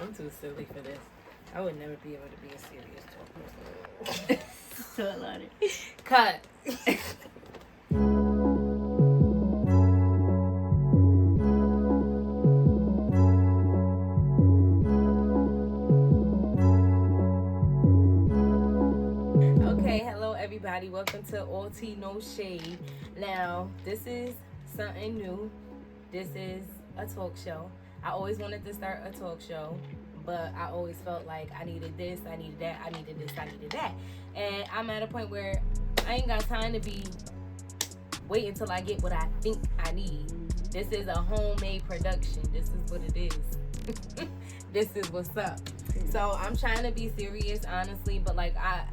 I'm too silly for this. I would never be able to be a serious talker. So I love it. Cut. Okay, hello everybody. Welcome to All Tea No Shade. Now, this is something new. This is a talk show. I always wanted to start a talk show, but I always felt like I needed this, I needed that, I needed this, I needed that. And I'm at a point where I ain't got time to be waiting until I get what I think I need. This is a homemade production. This is what it is. This is what's up. So I'm trying to be serious, honestly, but like I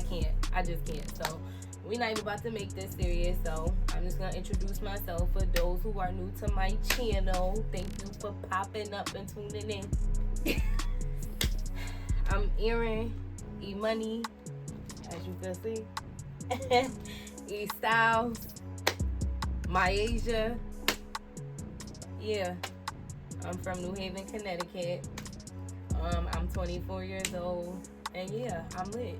can't. I just can't. So we're not even about to make this serious. So I'm just gonna introduce myself for those who are new to my channel. Thank you for popping up and tuning in. I'm Erin E Money, as you can see. E Styles, Myasia. Yeah, I'm from New Haven, Connecticut. I'm 24 years old. And yeah, I'm lit.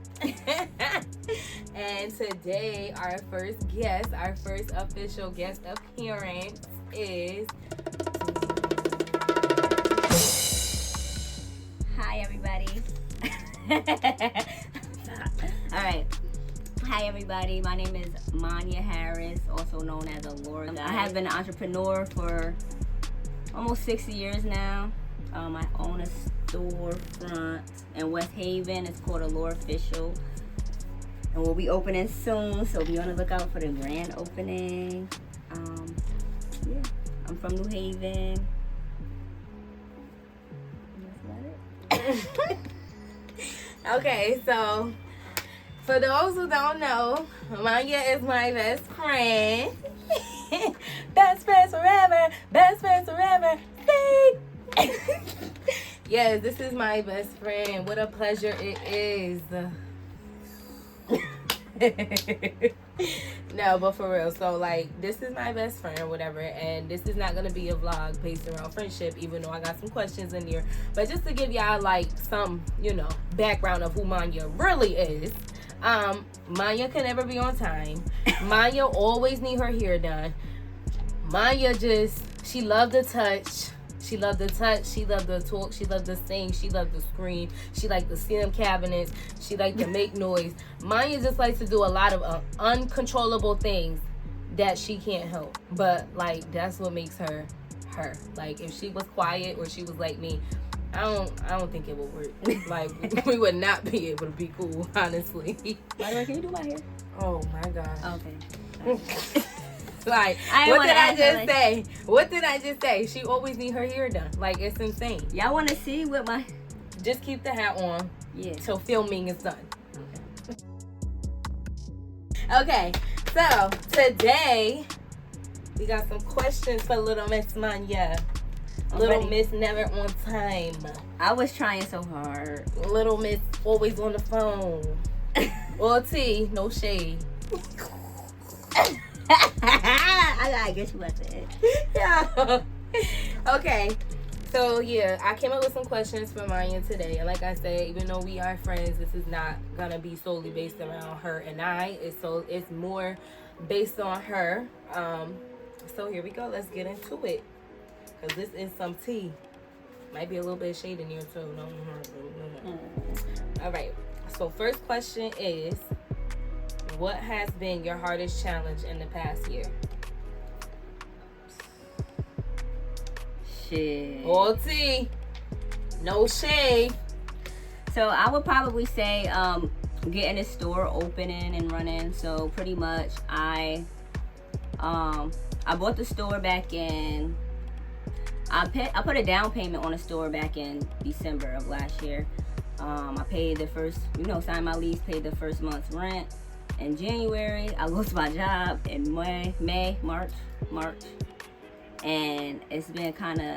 And today, our first official guest appearance is... Hi, everybody. All right. Hi, everybody. My name is Monya Harris, also known as Allura. I have been an entrepreneur for almost 60 years now. I own a storefront in West Haven. It's called Allura Official, and we'll be opening soon, so be on the lookout for the grand opening. Yeah, I'm from New Haven. That's about it. Okay, so for those who don't know, Monya is my best friend. Best friends forever. Best friends forever. Sing. Yes, this is my best friend. What a pleasure it is. No, but for real. So, like, this is my best friend or whatever. And this is not going to be a vlog based around friendship, even though I got some questions in here. But just to give y'all, like, some, background of who Monya really is. Monya can never be on time. Monya always need her hair done. Monya she loved to touch. She loved to touch, she loved to talk, she loved to sing, she loved to scream, she liked to see them cabinets, she liked to make noise. Monya just likes to do a lot of uncontrollable things that she can't help. But, like, that's what makes her her. Like, if she was quiet or she was like me, I don't think it would work. Like, we would not be able to be cool, honestly. By the way, can you do my hair? Oh, my God. Okay. Like, what did I just say? What did I just say? She always need her hair done. Like, it's insane. Y'all want to see what my... Just keep the hat on. Yeah. Till filming is done. Okay. So, today, we got some questions for little Miss Monya. Little Miss never on time. I was trying so hard. Little Miss always on the phone. All tea, no shade. I gotta get you at the end. Yeah. Okay. So yeah, I came up with some questions for Monya today. And like I said, even though we are friends, this is not gonna be solely based around her and I. It's more based on her. So here we go. Let's get into it. Cause this is some tea. Might be a little bit of shade in here too. No. All right. So first question is, what has been your hardest challenge in the past year? Shit. All tea. No shade. So I would probably say getting this store opening and running. So pretty much I bought the store back in... I put a down payment on a store back in December of last year. I paid the first, signed my lease, paid the first month's rent. In January, I lost my job in March. And it's been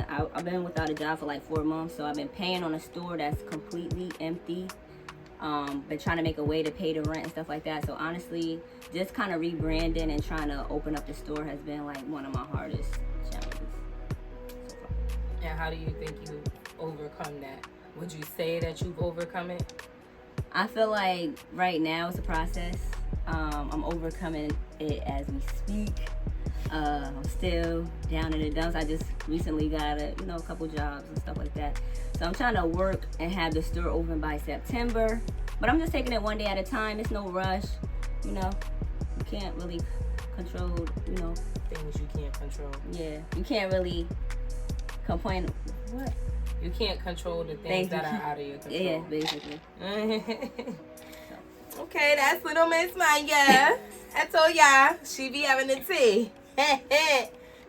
I've been without a job for like 4 months. So I've been paying on a store that's completely empty. Been trying to make a way to pay the rent and stuff like that. So honestly, just kind of rebranding and trying to open up the store has been like one of my hardest challenges. And how do you think you overcome that? Would you say that you've overcome it? I feel like right now it's a process. I'm overcoming it as we speak. I'm still down in the dumps. I just recently got a couple jobs and stuff like that. So I'm trying to work and have the store open by September. But I'm just taking it one day at a time. It's no rush. You can't really control, Things you can't control. Yeah, you can't really complain. What? You can't control the things that are out of your control. Yeah, basically. Okay, that's little Miss Monya. I told y'all she be having the tea.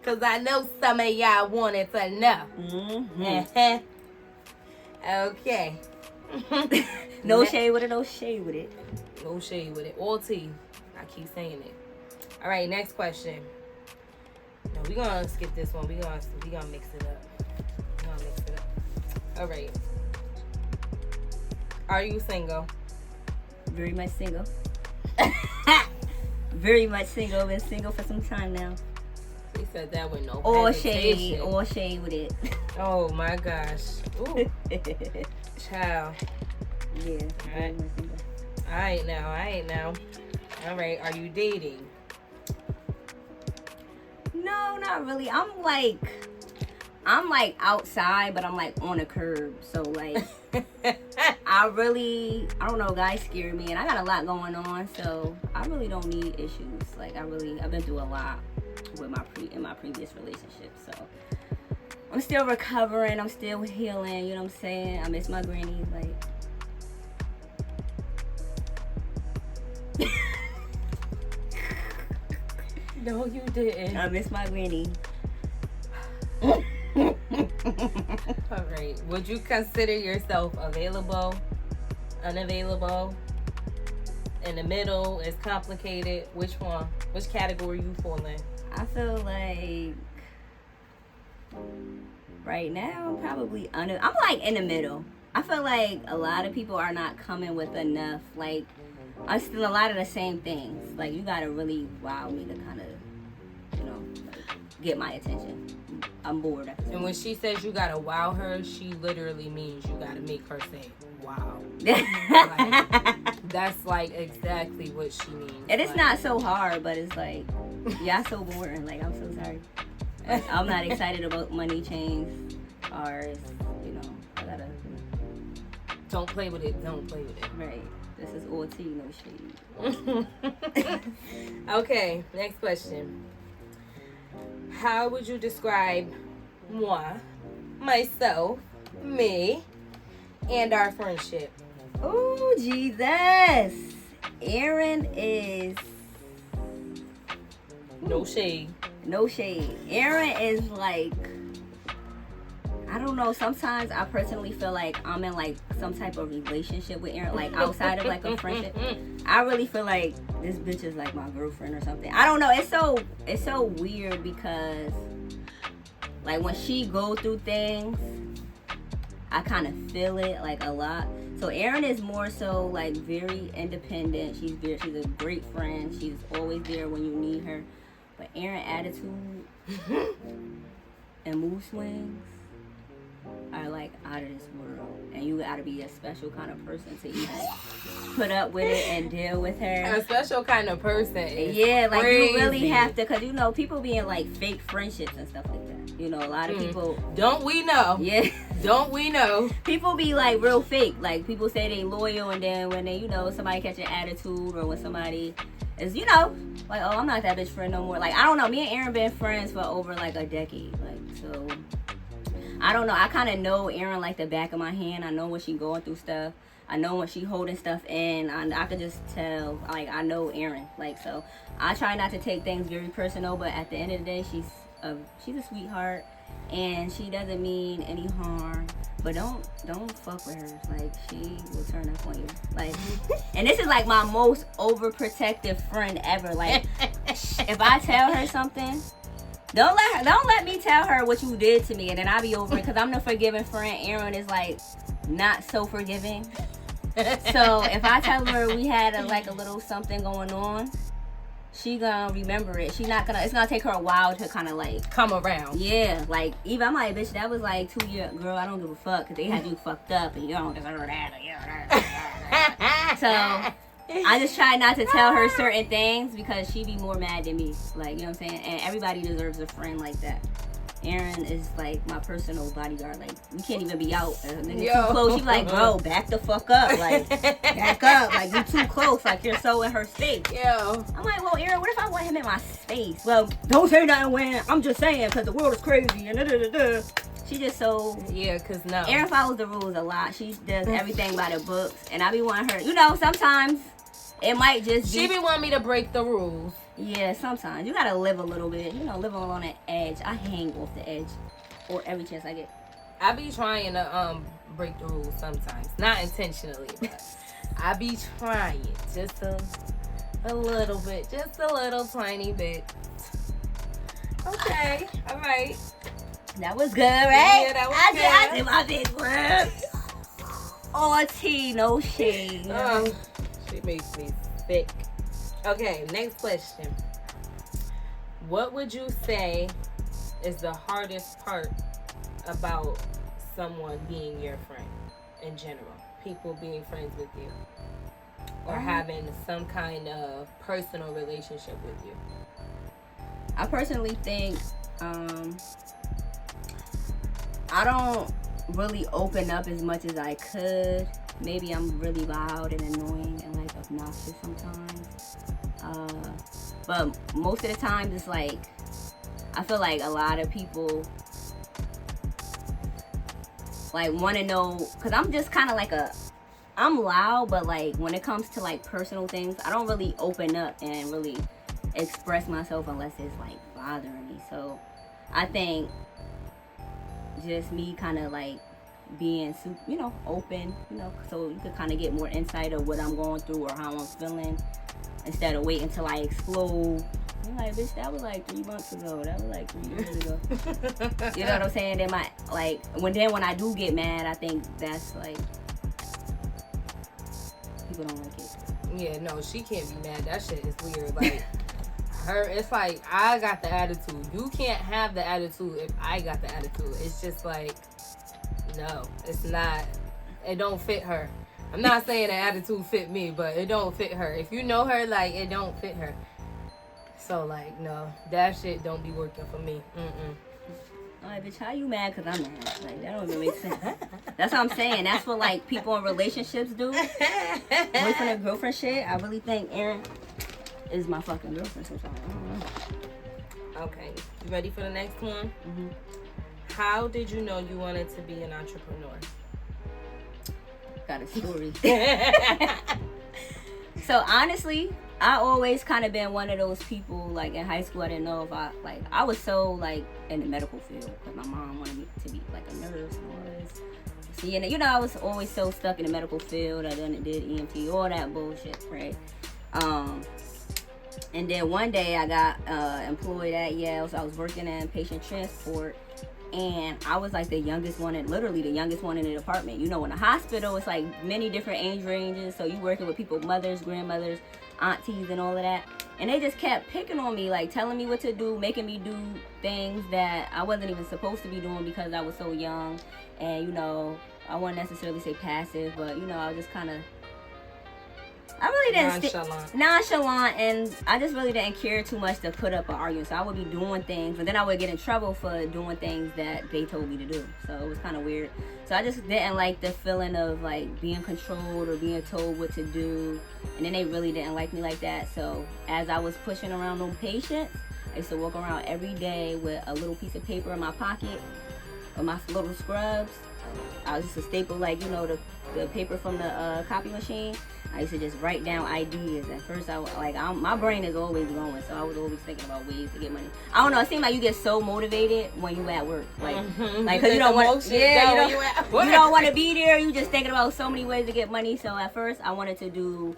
Cause I know some of y'all wanted to know. Mm-hmm. Okay. No shade with it, no shade with it. No shade with it. All tea. I keep saying it. All right, next question. No, we're gonna skip this one. We're gonna mix it up. All right. Are you single? Very much single. Very much single. Been single for some time now. He said that with no all hesitation. shade with it. Oh my gosh. Ooh. Child. Yeah. All right now. All right. Are you dating? No, not really. I'm like outside, but I'm like on a curb. So like, I don't know. Guys scare me, and I got a lot going on, so I really don't need issues. Like I've been through a lot with in my previous relationship, so I'm still recovering. I'm still healing. You know what I'm saying? I miss my granny. Like. No, you didn't. I miss my granny. All right. Would you consider yourself available, unavailable, in the middle? Is complicated? Which one? Which category you fall in? I feel like right now probably I'm like in the middle. I feel like a lot of people are not coming with enough. Like I'm still a lot of the same things. Like you gotta really wow me to kind of get my attention. I'm bored. And when she says you gotta wow her, she literally means you gotta make her say wow. That's like exactly what she means. And it's not so hard, but it's like y'all so boring. Like I'm so sorry. Like, I'm not excited about money chains or I gotta Don't play with it. Right. This is all tea, no shade. Okay, next question. How would you describe moi, myself, me, and our friendship? Oh, Jesus. Aaron is... No shade. No shade. Aaron is like... I don't know. Sometimes I personally feel like I'm in like some type of relationship with Aaron, like outside of like a friendship. I really feel like this bitch is like my girlfriend or something. I don't know. It's so weird because like when she go through things, I kind of feel it like a lot. So Erin is more so like very independent. She's a great friend. She's always there when you need her. But Erin attitude and mood swings are like out of this world, and you gotta be a special kind of person to even put up with it and deal with her. A special kind of person is like crazy. You really have to, cause people be in like fake friendships and stuff like that. A lot of people. Don't we know? Yeah. Don't we know? People be like real fake. Like people say they loyal, and then when they somebody catch an attitude, or when somebody is like, oh, I'm not that bitch friend no more. Like I don't know. Me and Erin been friends for over like a decade. Like so. I don't know. I kind of know Erin like the back of my hand. I know when she going through stuff. I know when she holding stuff in. I can just tell. Like I know Erin. Like so, I try not to take things very personal. But at the end of the day, she's a sweetheart, and she doesn't mean any harm. But don't fuck with her. Like she will turn up on you. Like, and this is like my most overprotective friend ever. Like, if I tell her something. Don't let me tell her what you did to me, and then I'll be over it, because I'm the forgiving friend. Erin is like not so forgiving. So if I tell her we had a little something going on, she gonna remember it. She not gonna. It's gonna take her a while to kind of like come around. Yeah, like even I'm like, bitch, that was like 2 years, girl. I don't give a fuck because they had you fucked up and you don't deserve that. So I just try not to tell her certain things because she be more mad than me. Like, you know what I'm saying? And everybody deserves a friend like that. Aaron is like my personal bodyguard. Like, we can't even be out. Nigga too close. She like, bro, back the fuck up. Like, back up. Like, you too close. Like, you're so in her space. Yo. I'm like, well, Aaron, what if I want him in my space? Well, don't say nothing when I'm just saying because the world is crazy and da-da-da-da. She just so... Yeah, because no. Erin follows the rules a lot. She does everything by the books. And I be wanting her... You know, sometimes it might just be... She be wanting me to break the rules. Yeah, sometimes. You gotta live a little bit. You know, live on the edge. I hang off the edge. Or every chance I get. I be trying to break the rules sometimes. Not intentionally, but I be trying. Just a little bit. Just a little tiny bit. Okay. All right. That was good, right? Yeah, that was I good. did my big work. All tea, no shade. She makes me sick. Okay, next question. What would you say is the hardest part about someone being your friend in general? People being friends with you. Or having some kind of personal relationship with you. I personally think I don't really open up as much as I could. Maybe I'm really loud and annoying and like obnoxious sometimes. But most of the time it's like, I feel like a lot of people like want to know, because I'm just kind of like I'm loud, but like when it comes to like personal things, I don't really open up and really express myself unless it's like bothering me. So I think just me kind of like being, you know, open, you know, so you could kind of get more insight of what I'm going through or how I'm feeling instead of waiting until I explode. I'm like, bitch, that was like 3 months ago. That was like 3 years ago. You know what I'm saying? Then when I do get mad, I think that's like, people don't like it. Yeah, no, she can't be mad. That shit is weird. Like, it's like, I got the attitude. You can't have the attitude if I got the attitude. It's just like, no, it's not. It don't fit her. I'm not saying the attitude fit me, but it don't fit her. If you know her, like, it don't fit her. So, like, no, that shit don't be working for me. Alright, bitch, how you mad because I'm mad? Like, that don't even make sense. That's what I'm saying. That's what, like, people in relationships do. Boyfriend and girlfriend shit. I really think Erin is my fucking girlfriend sometimes. I don't know. Okay, you ready for the next one? Mm-hmm. How did you know you wanted to be an entrepreneur? Got a story. So honestly, I always kind of been one of those people, like in high school, I didn't know if I was so like in the medical field because my mom wanted me to be like a nurse and all this. See, and you know, I was always so stuck in the medical field. I done did EMT, all that bullshit, right? And then one day I got employed at Yale, so I was working in patient transport. And I was like literally the youngest one in the department. You know, in a hospital, it's like many different age ranges. So you working with people, mothers, grandmothers, aunties, and all of that. And they just kept picking on me, like telling me what to do, making me do things that I wasn't even supposed to be doing because I was so young. And, you know, I wouldn't necessarily say passive, but, you know, I was just kind of, I really didn't nonchalant, and I just really didn't care too much to put up an argument. So I would be doing things, but then I would get in trouble for doing things that they told me to do. So it was kind of weird. So I just didn't like the feeling of like being controlled or being told what to do. And then they really didn't like me like that. So as I was pushing around on patients, I used to walk around every day with a little piece of paper in my pocket or my little scrubs. I was just a staple, like, you know, the paper from the copy machine. I used to just write down ideas. At first, my brain is always going, so I was always thinking about ways to get money. I don't know. It seems like you get so motivated when you at work, like, cause you don't want, you don't want to be there. You just thinking about so many ways to get money. So at first, I wanted to do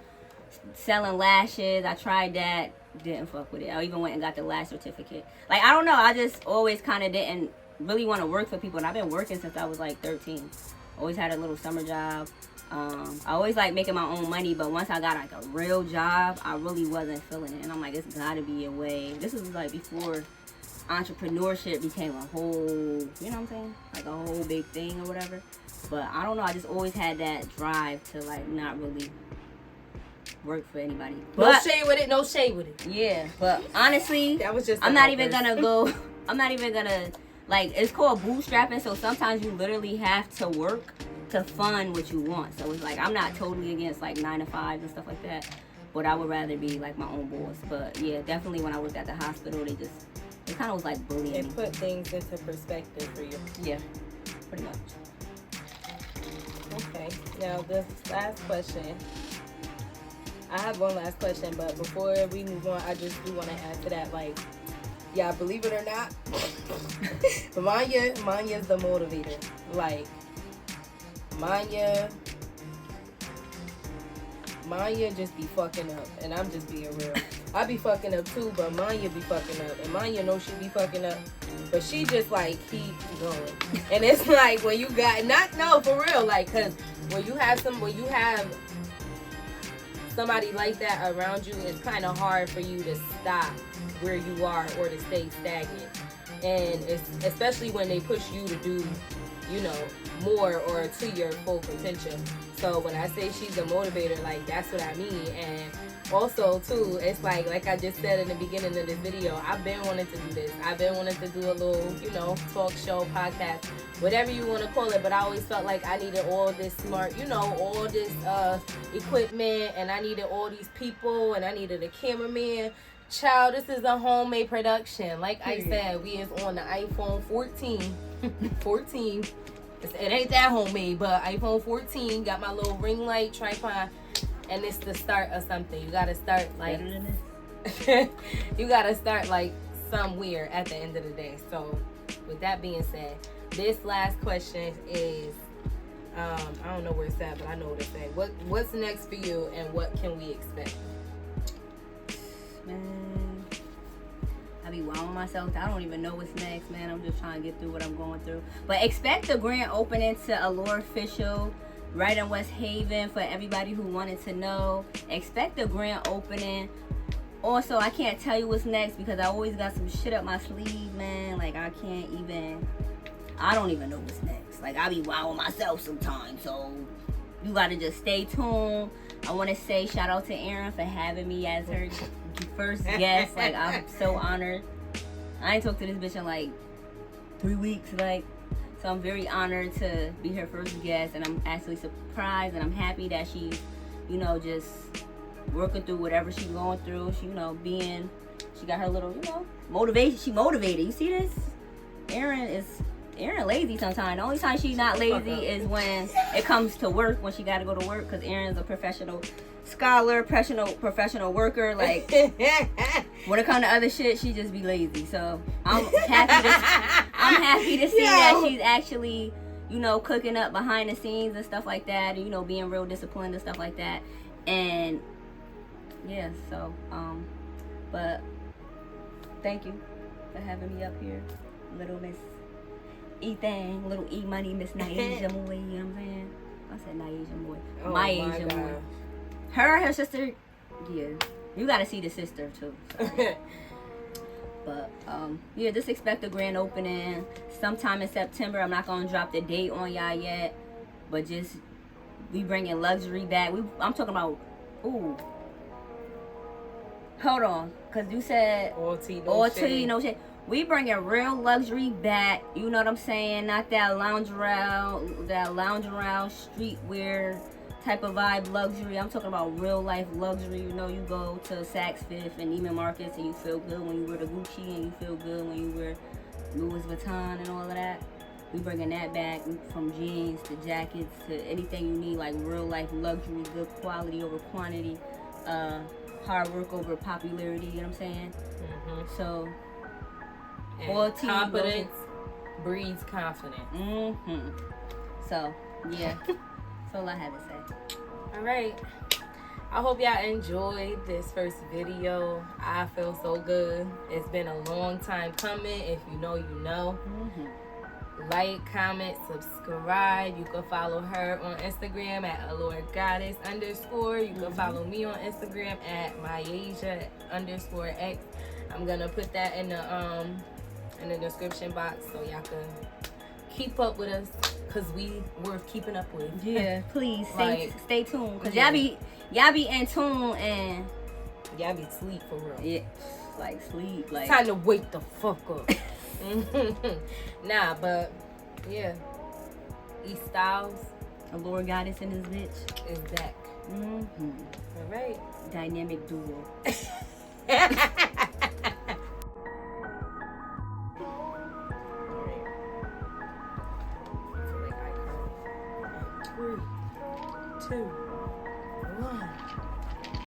selling lashes. I tried that, didn't fuck with it. I even went and got the lash certificate. Like, I don't know. I just always kind of didn't really want to work for people, and I've been working since I was like 13. Always had a little summer job. I always like making my own money, but once I got like a real job, I really wasn't feeling it. And I'm like, it's gotta be a way. This was like before entrepreneurship became a whole, you know what I'm saying? Like a whole big thing or whatever. But I don't know, I just always had that drive to like not really work for anybody. But, no shade with it, no shade with it. Yeah, but honestly, that was just I'm not even gonna like, it's called bootstrapping, so sometimes you literally have to work to fund what you want. So it's like, I'm not totally against like 9 to 5 and stuff like that, but I would rather be like my own boss. But yeah, definitely when I worked at the hospital, it kind of was like bullying It me. put things into perspective for you. Yeah, pretty much. Okay, now this last question. I have one last question, but before we move on, I just do want to add to that, like, yeah, believe it or not, but Monya's the motivator. Like, Monya just be fucking up, and I'm just being real. I be fucking up too, but Monya be fucking up, and Monya knows she be fucking up, but she just like keep going. And it's like when you got for real, like, cause when you have somebody like that around you, it's kind of hard for you to stop where you are or to stay stagnant. And it's especially when they push you to do, you know, more or to your full potential. So when I say she's a motivator, like, that's what I mean. And also too, it's like I just said in the beginning of this video, I've been wanting to do this. I've been wanting to do a little, you know, talk show, podcast, whatever you want to call it. But I always felt like I needed all this smart, you know, all this equipment, and I needed all these people, and I needed a cameraman. Child, this is a homemade production. Like I said, we is on the iPhone 14. 14. It ain't that homemade, but iPhone 14. Got my little ring light, tripod, and it's the start of something. You gotta start like you gotta start like somewhere at the end of the day. So with that being said, this last question is I don't know where it's at, but I know what it's at. What's next for you, and what can we expect? Man, I be wowing myself. I don't even know what's next, man. I'm just trying to get through what I'm going through. But expect the grand opening to Allure Official right in West Haven for everybody who wanted to know. Expect the grand opening. Also, I can't tell you what's next because I always got some shit up my sleeve, man. Like, I don't even know what's next. Like, I be wowing myself sometimes. So you gotta just stay tuned. I want to say shout out to Erin for having me as her first guest. Like, I'm so honored. I ain't talked to this bitch in like 3 weeks, like, so I'm very honored to be her first guest, and I'm actually surprised, and I'm happy that she's, you know, just working through whatever she's going through. She, you know, she got her little, you know, motivation. She motivated. You see this? Erin lazy sometimes. The only time she's not lazy is when it comes to work, when she got to go to work, because Erin's a professional scholar, professional worker. Like, when it comes to other shit, she just be lazy. So I'm happy to see that she's actually, you know, cooking up behind the scenes and stuff like that, and, you know, being real disciplined and stuff like that. And yeah, so but thank you for having me up here, little Miss E-Thing, little E-Money, Miss Naija Moy, you know what I'm saying? I said Naija Moy. My Asia Moy. Her sister, yeah. You gotta see the sister too. So. But yeah, just expect the grand opening sometime in September. I'm not gonna drop the date on y'all yet, but just we bringing luxury back. I'm talking about, ooh. Hold on, cause you said all tea, no shit. We bringing real luxury back. You know what I'm saying? Not that lounge around streetwear type of vibe luxury. I'm talking about real life luxury. You know, you go to Saks Fifth and Neiman Marcus and you feel good when you wear the Gucci, and you feel good when you wear Louis Vuitton and all of that. We bringing that back, from jeans to jackets to anything you need, like real life luxury, good quality over quantity, hard work over popularity. You know what I'm saying? Mm-hmm. So, and confidence breeds confidence. Mm-hmm. So, yeah. That's all I had to say. All right. I hope y'all enjoyed this first video. I feel so good. It's been a long time coming. If you know, you know. Mm-hmm. like, comment, subscribe. You can follow her on Instagram at allure_goddess_. You can follow me on Instagram at myasia_x. I'm gonna put that in the description box so y'all can keep up with us, cause we worth keeping up with. Yeah, please stay tuned, cause yeah. y'all be in tune and y'all be sleep for real. Yeah, like sleep. Like time to wake the fuck up. Nah, but yeah, E Styles, Allure Goddess in this bitch is back. All right, dynamic duo. Three, two.